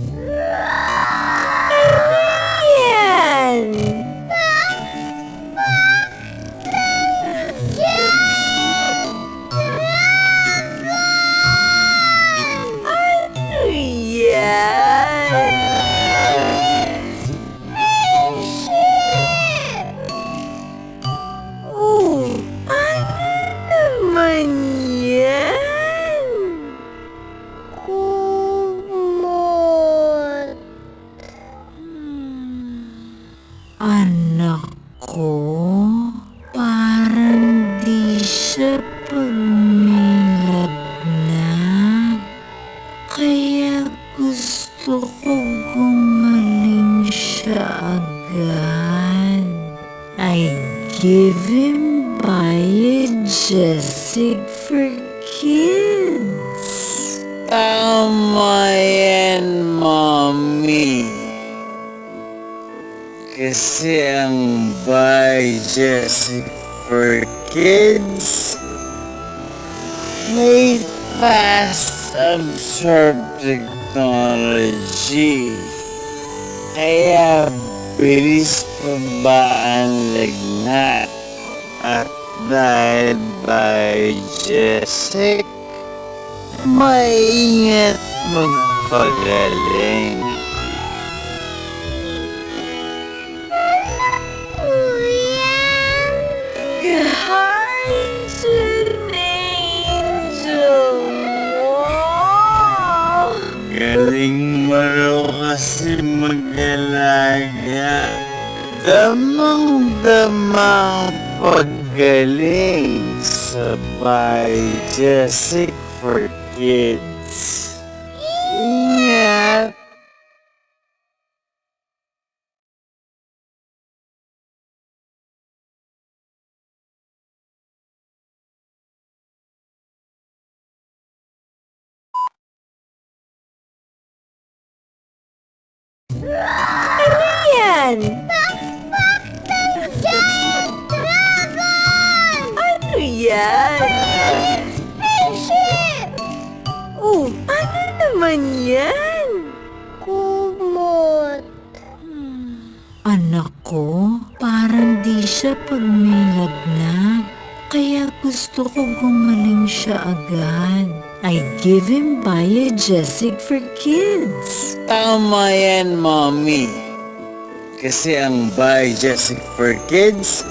Yan! Ano yan? Oh, ano naman yan? Kumot. Anak ko, parang di siya pagmilagnat. Kaya gusto ko gumaling siya agad. I give him Biogesic for Kids. Tama yan, Mommy. Kasi ang Biogesic for Kids may fast absorb technology. Kaya bilis pa ba ang lagnat? At dahil Biogesic, maingat magpagaling. Guardian angel mo! Galing mo raw kasi mag-alaga. Damang-damang paggaling sa Biogesic for Kids. Ingat! Ano yan? Ano yan? Oh, ano naman yan? Kumot. Anak ko, parang di siya pagmilagnat. Kaya gusto ko gumaling siya agad. I give him Biogesic for Kids. Tama yan, Mommy. Kasi ang Biogesic for Kids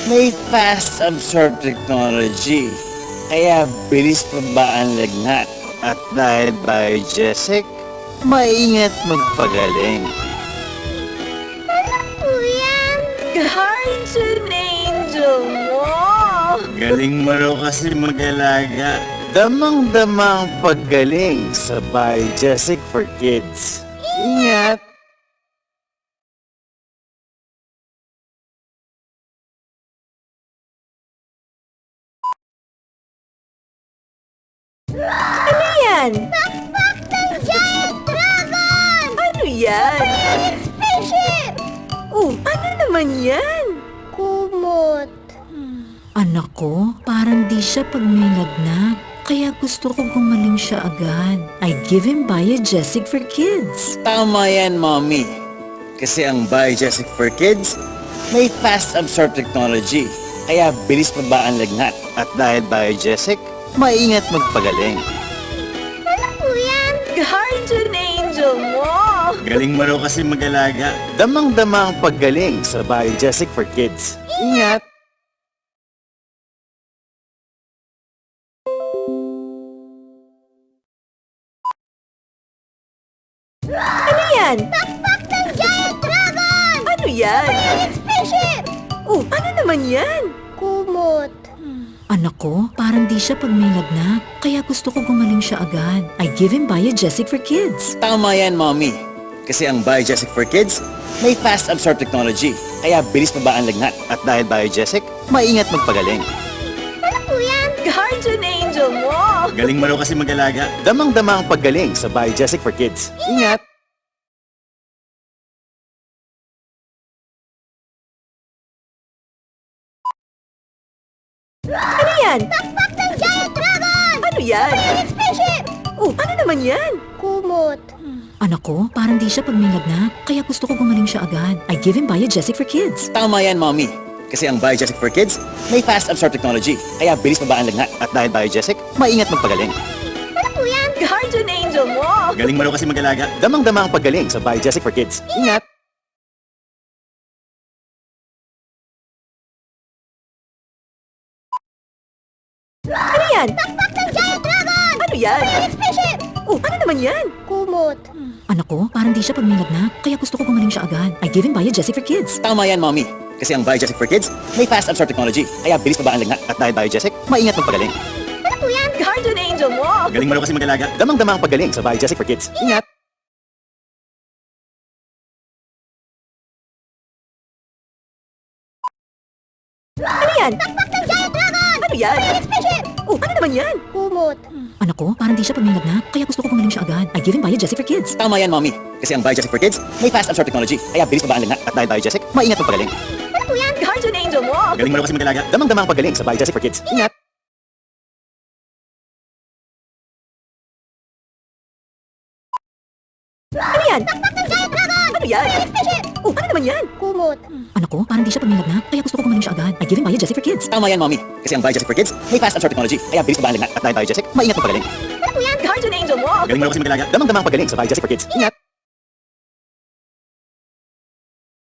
may fast absorb technology. Kaya bilis pa ba ang lagnat? At dahil Biogesic, maingat magpagaling. Guardian angel mo! Galing mo raw kasi mag-alaga. Damang-dama ang paggaling sa Biogesic for Kids. Ingat! Ano yan? Ano yan? Oh, ano naman yan? Kumot. Anak ko, parang di siya pagmilagnat. Kaya gusto ko gumaling siya agad. I give him Biogesic for Kids. Tama yan, Mommy. Kasi ang Biogesic for Kids may fast absorb technology. Kaya bilis pa ba ang lagnat? At dahil Biogesic, maingat magpagaling. Guardian angel mo! Galing mo raw kasi mag-alaga. Damang-dama ang paggaling sa Biogesic for Kids. Ingat! Ano yan? Ano yan? Oh, ano naman yan? Kumot. Anak ko, parang di siya pagmilagnat. Kaya gusto ko gumaling siya agad. I give him Biogesic for Kids. Tama yan, Mommy. Kasi ang Biogesic for Kids may fast absorb technology. Kaya bilis pa ba ang lagnat? At dahil Biogesic, maingat magpagaling. Guardian angel mo! Galing mo raw kasi mag-alaga. Damang-dama ang paggaling sa Biogesic for Kids. Ingat! Ano yan? Ano yan? Oh, ano naman yan? Kumot. Anak ko, parang di siya pag may lagnat. Kaya gusto ko gumaling siya agad. I give him Biogesic for Kids. Tama yan, Mommy. Kasi ang Biogesic for Kids may fast absorb technology. Kaya bilis mabaan lagnat. At dahil Biogesic, maingat magpagaling. Ano po yan? Guardian Angel mo! Galing mo raw kasi mag-alaga. Damang-dama ang paggaling sa Biogesic for Kids. Ingat! Ano yan? Takpak ng giant dragon! Ano yan? Spaceship! Oh, ano naman yan? Kumot. Anak ko, parang di siya pag may lagnat. Kaya gusto ko gumaling siya agad. I give him Biogesic for Kids. Tama yan, Mommy. Kasi ang Biogesic for Kids may fast absorb technology. Kaya bilis mabaan lagnat. At dahil Biogesic, maingat magpagaling. Ano po yan? Guardian Angel mo! Galing mo raw kasi mag-alaga. Damang-dama ang paggaling sa Biogesic for Kids. Ingat! Ano yan? Takpak ng giant dragon! Ano yan? Spaceship! Oh, ano naman yan? Kumot. Anak ko, parang di siya pag may lagnat. Kaya gusto ko gumaling siya agad. I give him Biogesic for Kids. Tama yan, Mommy. Kasi ang Biogesic for Kids may fast absorb technology. Kaya bilis mabaan lagnat. At dahil Biogesic, maingat magpagaling. Ano po yan? Guardian Angel mo! Galing mo raw kasi mag-alaga. Damang-dama ang paggaling sa Biogesic for Kids. Ingat! Ano yan? Takpak ng giant dragon! Ano yan? Spaceship! Oh, ano naman yan? Kumot. Anak ko, parang di siya pag may lagnat. Kaya gusto ko gumaling siya agad. I give him Biogesic for Kids. Tama yan, Mommy. Kasi ang Biogesic for Kids may fast absorb technology. Kaya bilis mabaan lagnat. At dahil Biogesic, maingat magpagaling. Ano po yan? Guardian Angel mo! Galing mo raw kasi mag-alaga. Damang-dama ang paggaling sa Biogesic for Kids. Ingat!